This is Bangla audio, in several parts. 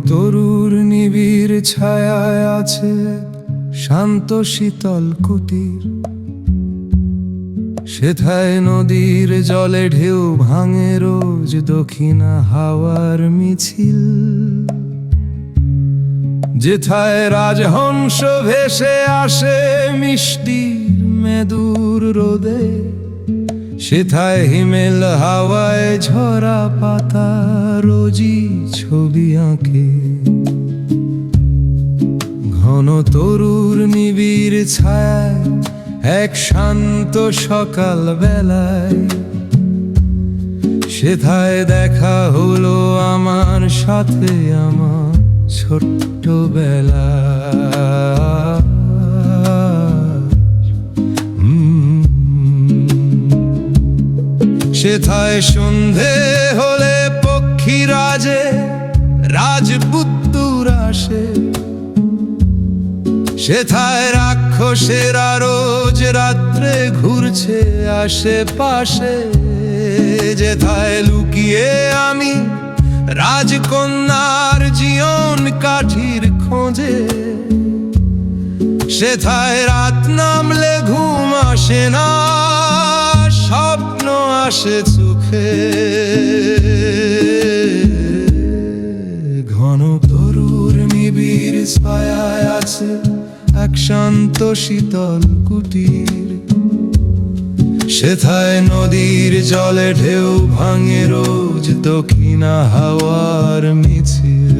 তরুর নিবিড় ছায়ায় আছে শান্ত শীতল কুটির। সেথায় নদীর জলে ঢেউ ভাঙে রোজ দক্ষিণা হাওয়ার মিছিল। যেথায় রাজহংস ভেসে আসে মিষ্টির মেদুর রোদে, সেথায় হিমেল হাওয়ায় ঝরা পাতা রোজই ছবি আঁকে। ঘন তরুর নিবিড় ছায়ায় এক শান্ত সকাল বেলায় সেথায় দেখা হলো আমার সাথে আমার ছোট্টবেলা। সেথায় সন্ধে হলে পক্ষীরাজে রাজপুত্তুর আসে। সেথায় রাক্ষসেরা রোজ রাত্রে ঘুরছে আশেপাশে। যেথায় লুকিয়ে আমি রাজকন্যার জীবন কাঠির খোঁজে। সেথায় রাত নামলে ঘুম আসে না, স্বপ্ন আসে চোখে। ঘন তরুর নিবিড় ছায়ায় আছে এক শান্ত শীতল কুটির। সেথায় নদীর জলে ঢেউ ভাঙে রোজ দক্ষিণা হাওয়ার মিছিল।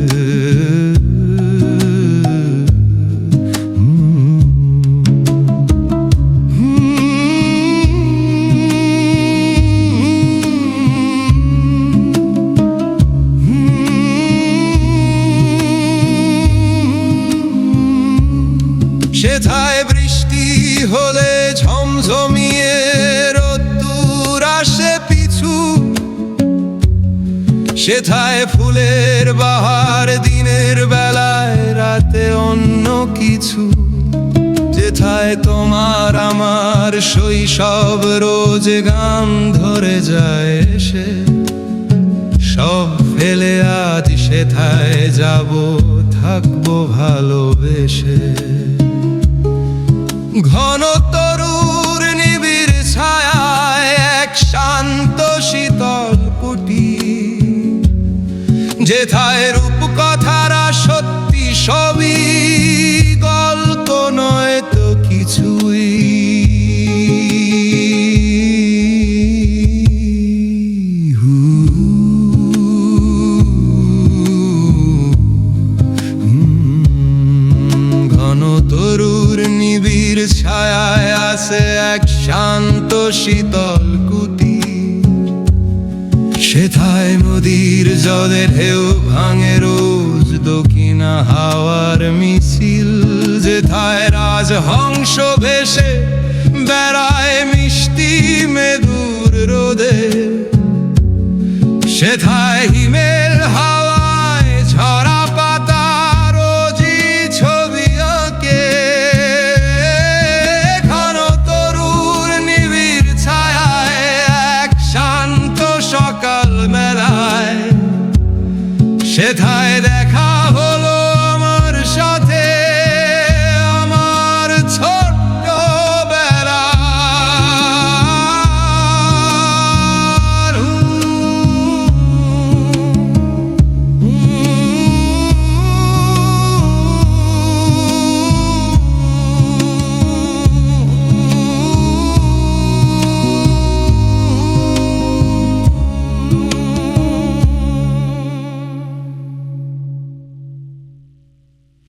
সেথায় বৃষ্টি হলে ঝমঝমিয়ে রোদ্দুর আসে পিছু। সেথায় ফুলের বাহার দিনের বেলায়, রাতে অন্য কিছু। যেথায় তোমার আমার শৈশব রোজ গান ধরে যায় এসে। সব ফেলে আজ সেথায় যাব, থাকবো ভালোবেসে। ঘন তরুর নিবিড় ছায়ায় এক শান্ত শীতল কুটির। যেথায় রূপকথারা সত্যি সবই গল্প নয় তো কিছুই। ঘন তরুর নিবিড় ছায়ায় আছে এক শান্ত শীতল কুটির। সেথায় নদীর জলে ঢেউ ভাঙে রোজ দক্ষিণা হাওয়ার মিছিল। যেথায় রাজহংস ভেসে বেড়ায় মিষ্টি মেদুর রোদে। সেথায় হিমেল হাওয়ায় ঝরা পাতা রোজই ছবি আঁকে। ঘন তরুর নিবিড় ছায়ায় এক শান্ত সকাল বেলায় সেথায়